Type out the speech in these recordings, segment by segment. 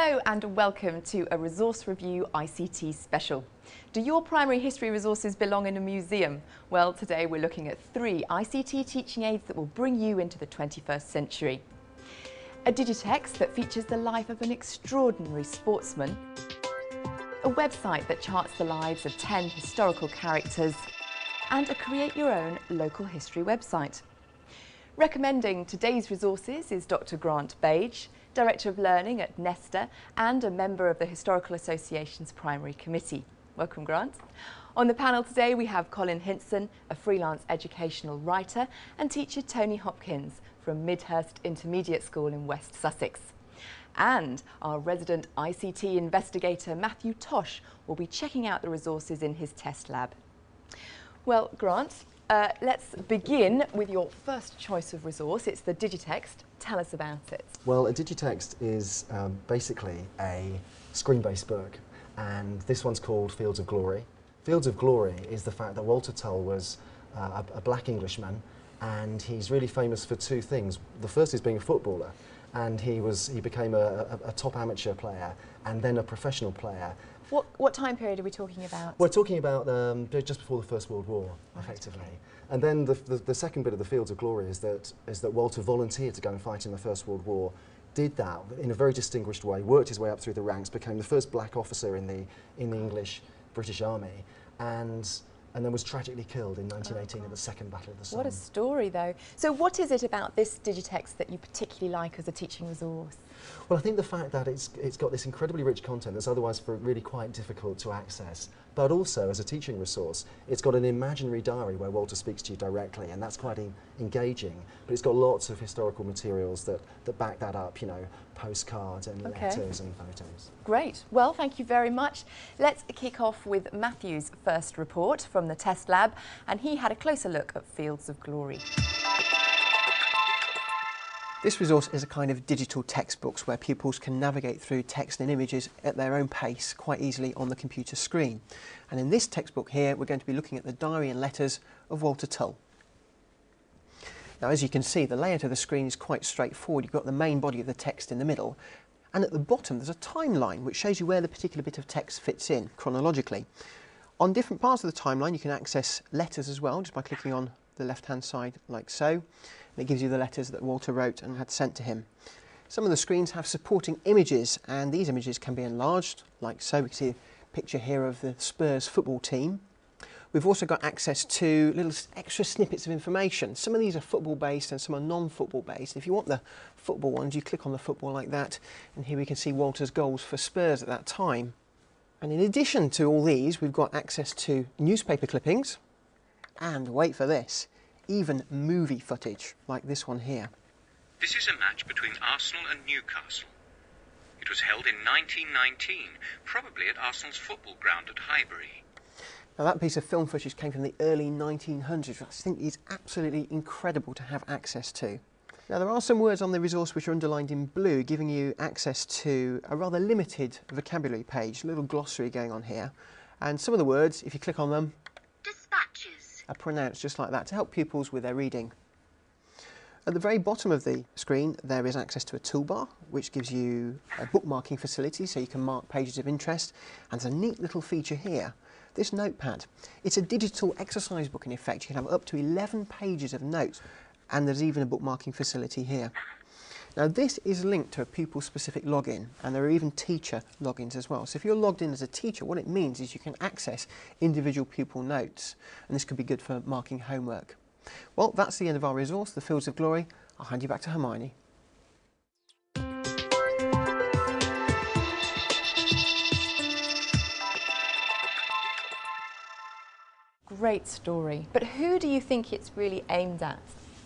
Hello and welcome to a Resource Review ICT special. Do your primary history resources belong in a museum? Well, today we're looking at 3 ICT teaching aids that will bring you into the 21st century. A digitext that features the life of an extraordinary sportsman. A website that charts the lives of 10 historical characters. And a create your own local history website. Recommending today's resources is Dr. Grant Bage, Director of Learning at Nesta and a member of the Historical Association's Primary Committee. Welcome, Grant. On the panel today we have Colin Hinson, a freelance educational writer, and teacher Tony Hopkins from Midhurst Intermediate School in West Sussex. And our resident ICT investigator Matthew Tosh will be checking out the resources in his test lab. Well, Grant, let's begin with your first choice of resource. It's the digitext. Tell us about it. Well, a digitext is basically a screen-based book, and this one's called Fields of Glory. Fields of Glory is the fact that Walter Tull was a black Englishman, and he's really famous for 2 things. The first is being a footballer, and he became a top amateur player and then a professional player. What time period are we talking about? We're talking about just before the First World War, effectively. Okay. And then the second bit of the Fields of Glory is that Walter volunteered to go and fight in the First World War, did that in a very distinguished way, worked his way up through the ranks, became the first black officer in the English British Army, and then was tragically killed in 1918 at the Second Battle of the Somme. What a story, though. So what is it about this digitext that you particularly like as a teaching resource? Well, I think the fact that it's got this incredibly rich content that's otherwise really quite difficult to access, but also as a teaching resource, it's got an imaginary diary where Walter speaks to you directly, and that's quite engaging. But it's got lots of historical materials that back that up, you know, postcards and letters and photos. Great. Well, thank you very much. Let's kick off with Matthew's first report from the test lab, and he had a closer look at Fields of Glory. This resource is a kind of digital textbooks where pupils can navigate through text and images at their own pace quite easily on the computer screen. And in this textbook here, we're going to be looking at the diary and letters of Walter Tull. Now, as you can see, the layout of the screen is quite straightforward. You've got the main body of the text in the middle, and at the bottom there's a timeline which shows you where the particular bit of text fits in chronologically. On different parts of the timeline you can access letters as well, just by clicking on the left-hand side like so. And it gives you the letters that Walter wrote and had sent to him. Some of the screens have supporting images, and these images can be enlarged like so. We can see a picture here of the Spurs football team. We've also got access to little extra snippets of information. Some of these are football based and some are non-football based. If you want the football ones, you click on the football like that, and here we can see Walter's goals for Spurs at that time. And in addition to all these, we've got access to newspaper clippings, and wait for this, even movie footage like this one here. This is a match between Arsenal and Newcastle. It was held in 1919, probably at Arsenal's football ground at Highbury. Now that piece of film footage came from the early 1900s, which I think is absolutely incredible to have access to. Now there are some words on the resource which are underlined in blue, giving you access to a rather limited vocabulary page, a little glossary going on here. And some of the words, if you click on them, are pronounced just like that to help pupils with their reading. At the very bottom of the screen there is access to a toolbar which gives you a bookmarking facility so you can mark pages of interest, and there's a neat little feature here, this notepad. It's a digital exercise book in effect. You can have up to 11 pages of notes, and there's even a bookmarking facility here. Now this is linked to a pupil-specific login, and there are even teacher logins as well. So if you're logged in as a teacher, what it means is you can access individual pupil notes, and this could be good for marking homework. Well, that's the end of our resource, the Fields of Glory. I'll hand you back to Hermione. Great story. But who do you think it's really aimed at?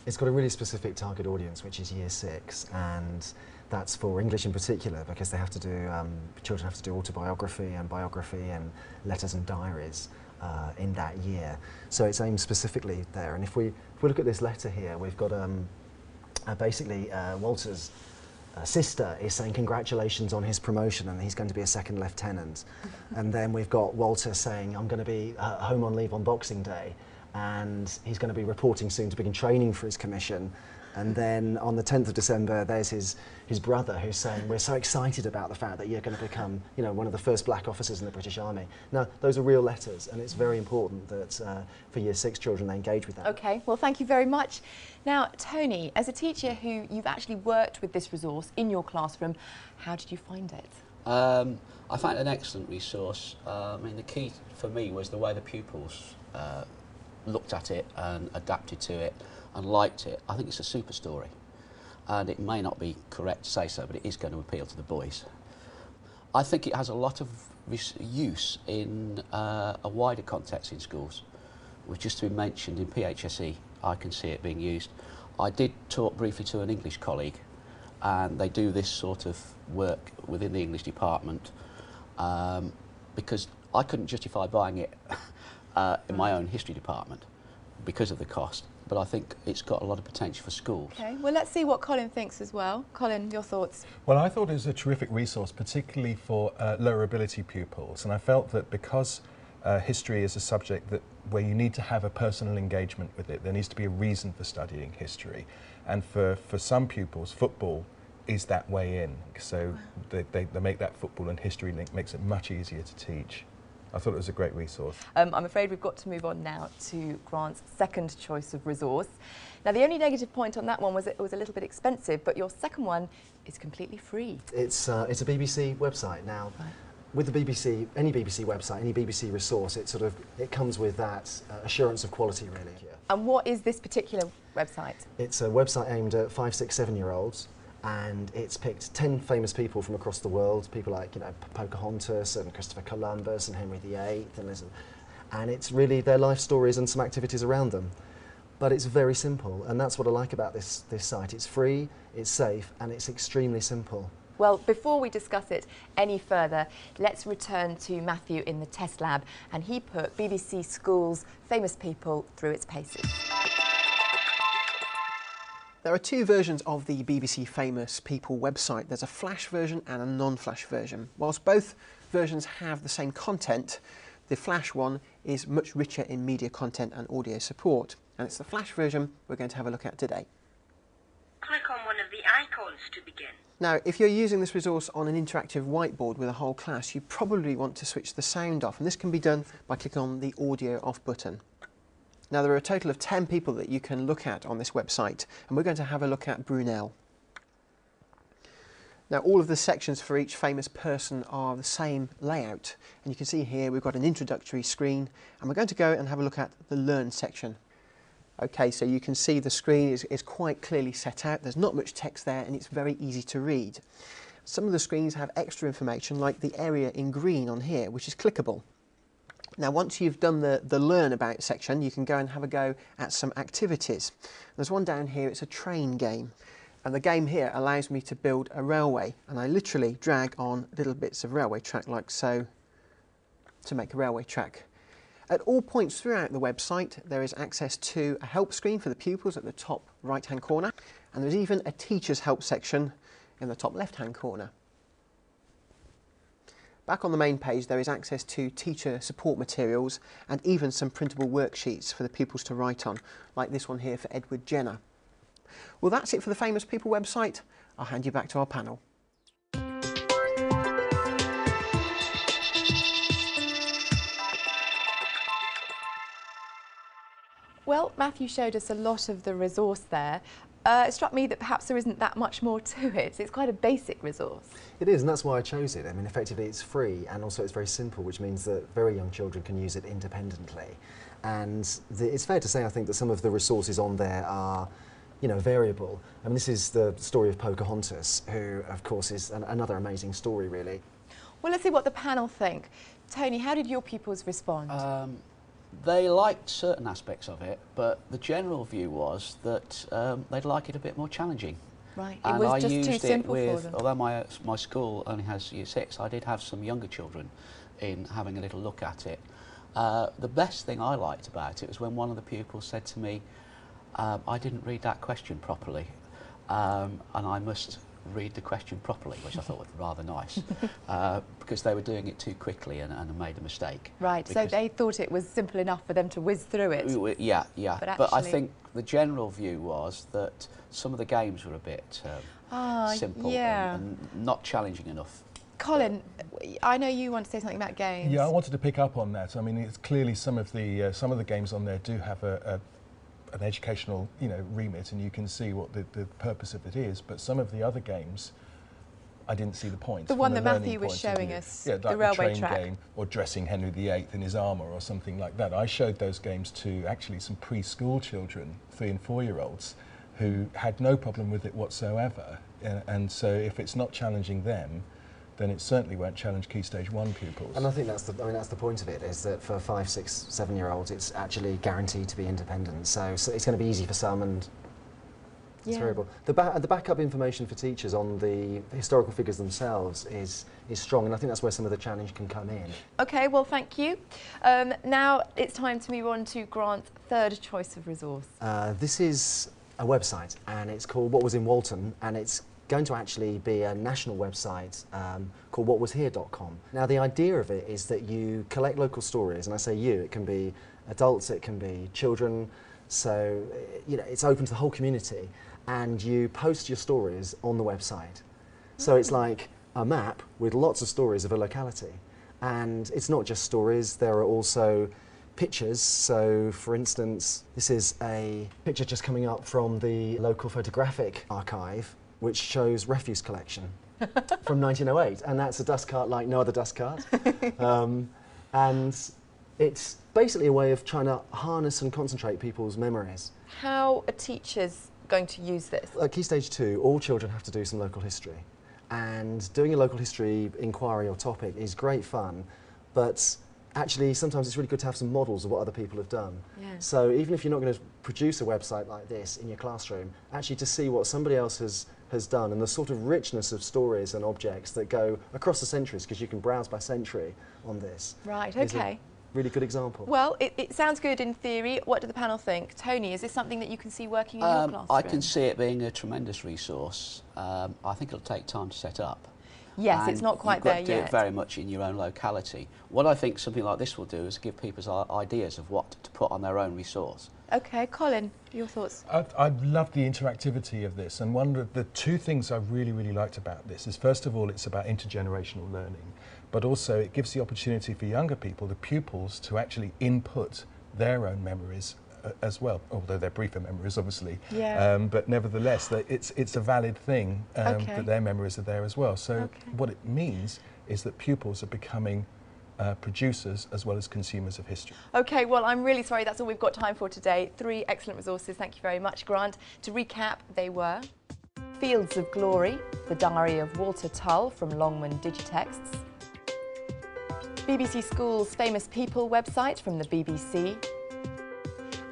It's got a really specific target audience, which is Year 6, and that's for English in particular, because they have to do, children have to do autobiography and biography and letters and diaries in that year. So it's aimed specifically there. And if we look at this letter here, we've got basically Walter's sister is saying congratulations on his promotion and he's going to be a second lieutenant. And then we've got Walter saying I'm going to be home on leave on Boxing Day, and he's going to be reporting soon to begin training for his commission. And then on the 10th of December, there's his brother who's saying, we're so excited about the fact that you're going to become, you know, one of the first black officers in the British Army. Now, those are real letters, and it's very important that for Year 6 children, they engage with that. Okay, well, thank you very much. Now, Tony, as a teacher who you've actually worked with this resource in your classroom, how did you find it? I found it an excellent resource. I mean, the key for me was the way the pupils looked at it and adapted to it and liked it. I think it's a super story, and it may not be correct to say so, but it is going to appeal to the boys. I think it has a lot of use in a wider context in schools, which just to be mentioned in PHSE, I can see it being used. I did talk briefly to an English colleague, and they do this sort of work within the English department, because I couldn't justify buying it in my own history department because of the cost, but I think it's got a lot of potential for schools. Okay, well, let's see what Colin thinks as well. Colin, your thoughts? Well, I thought it was a terrific resource, particularly for lower ability pupils, and I felt that because history is a subject where you need to have a personal engagement with it, there needs to be a reason for studying history, and for some pupils, football is that way in, so they make that football and history link, makes it much easier to teach. I thought it was a great resource. I'm afraid we've got to move on now to Grant's second choice of resource. Now, the only negative point on that one was it was a little bit expensive, but your second one is completely free. It's a BBC website. Now, with the BBC, any BBC website, any BBC resource, it comes with that assurance of quality, really. And what is this particular website? It's a website aimed at 5, 6, 7-year-olds. And it's picked 10 famous people from across the world, people like, you know, Pocahontas and Christopher Columbus and Henry VIII, and it's really their life stories and some activities around them. But it's very simple, and that's what I like about this site. It's free, it's safe, and it's extremely simple. Well, before we discuss it any further, let's return to Matthew in the test lab, and he put BBC Schools' famous people through its paces. There are two versions of the BBC Famous People website. There's a flash version and a non-flash version. Whilst both versions have the same content, the flash one is much richer in media content and audio support. And it's the flash version we're going to have a look at today. Click on one of the icons to begin. Now, if you're using this resource on an interactive whiteboard with a whole class, you probably want to switch the sound off, and this can be done by clicking on the audio off button. Now, there are a total of 10 people that you can look at on this website, and we're going to have a look at Brunel. Now, all of the sections for each famous person are the same layout, and you can see here we've got an introductory screen, and we're going to go and have a look at the Learn section. Okay, so you can see the screen is quite clearly set out. There's not much text there, and it's very easy to read. Some of the screens have extra information, like the area in green on here, which is clickable. Now, once you've done the Learn About section, you can go and have a go at some activities. There's one down here, it's a train game. And the game here allows me to build a railway. And I literally drag on little bits of railway track like so to make a railway track. At all points throughout the website, there is access to a help screen for the pupils at the top right-hand corner. And there's even a teacher's help section in the top left-hand corner. Back on the main page, there is access to teacher support materials and even some printable worksheets for the pupils to write on, like this one here for Edward Jenner. Well, that's it for the Famous People website. I'll hand you back to our panel. Well, Matthew showed us a lot of the resource there. It struck me that perhaps there isn't that much more to it. It's quite a basic resource. It is, and that's why I chose it. I mean, effectively it's free, and also it's very simple, which means that very young children can use it independently. And it's fair to say, I think, that some of the resources on there are, you know, variable. I mean, this is the story of Pocahontas, who, of course, is another amazing story, really. Well, let's see what the panel think. Tony, how did your pupils respond? They liked certain aspects of it, but the general view was that they'd like it a bit more challenging. Right, and it was I just used too it simple with, for them. although my school only has Year 6, I did have some younger children in having a little look at it. The best thing I liked about it was when one of the pupils said to me, I didn't read that question properly, and I must read the question properly, which I thought was rather nice, because they were doing it too quickly and made a mistake. Right, so they thought it was simple enough for them to whiz through it. Yeah. But I actually, think the general view was that some of the games were a bit simple and not challenging enough. Colin, I know you want to say something about games. Yeah, I wanted to pick up on that. I mean, it's clearly some of the games on there do have an educational, remit, and you can see what the purpose of it is. But some of the other games, I didn't see the point. The one that Matthew was showing us, like the railway train track game, or dressing Henry VIII in his armour, or something like that. I showed those games to actually some preschool children, 3- and 4-year-olds, who had no problem with it whatsoever. And so, if it's not challenging them, then it certainly won't challenge Key Stage 1 pupils. And I think that's the point of it, is that for 5-, 6-, 7-year-olds, it's actually guaranteed to be independent. So it's going to be easy for some, and it's variable. The backup information for teachers on the historical figures themselves is strong, and I think that's where some of the challenge can come in. Okay, well, thank you. Now it's time to move on to Grant's third choice of resource. This is a website, and it's called What Was in Walton, and it's going to actually be a national website called whatwashere.com. Now, the idea of it is that you collect local stories, and I say you, it can be adults, it can be children, so it's open to the whole community, and you post your stories on the website. So it's like a map with lots of stories of a locality, and it's not just stories, there are also pictures. So, for instance, this is a picture just coming up from the local photographic archive, which shows refuse collection from 1908, and that's a dust cart like no other dust cart. And it's basically a way of trying to harness and concentrate people's memories. How are teachers going to use this? At Key Stage 2, all children have to do some local history, and doing a local history inquiry or topic is great fun, but actually sometimes it's really good to have some models of what other people have done. Yeah. So even if you're not going to produce a website like this in your classroom, actually to see what somebody else has done, and the sort of richness of stories and objects that go across the centuries, because you can browse by century on this. Right, is okay. a really good example. Well, it sounds good in theory. What do the panel think? Tony, is this something that you can see working in your classroom? I can see it being a tremendous resource. I think it'll take time to set up. Yes, and it's not quite there you've got to do yet. it very much in your own locality. What I think something like this will do is give people ideas of what to put on their own resource. Okay, Colin, your thoughts? I love the interactivity of this, and one of the two things I really liked about this is, first of all, it's about intergenerational learning, but also it gives the opportunity for younger people, the pupils, to actually input their own memories as well, although they're briefer memories, obviously. Yeah. But nevertheless, it's a valid thing that their memories are there as well. So what it means is that pupils are becoming producers as well as consumers of history. Okay, well, I'm really sorry, that's all we've got time for today. 3 excellent resources, thank you very much, Grant. To recap, they were Fields of Glory, the diary of Walter Tull from Longman Digitexts, BBC Schools' Famous People website from the BBC,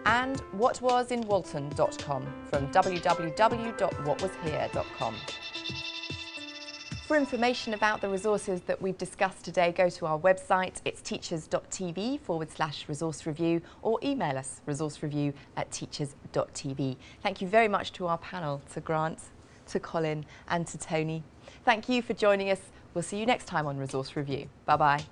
and whatwasinwalton.com from www.whatwashere.com. For information about the resources that we've discussed today, go to our website. It's teachers.tv/resource review, or email us resourcereview@teachers.tv. Thank you very much to our panel, to Grant, to Colin and to Tony. Thank you for joining us. We'll see you next time on Resource Review. Bye-bye.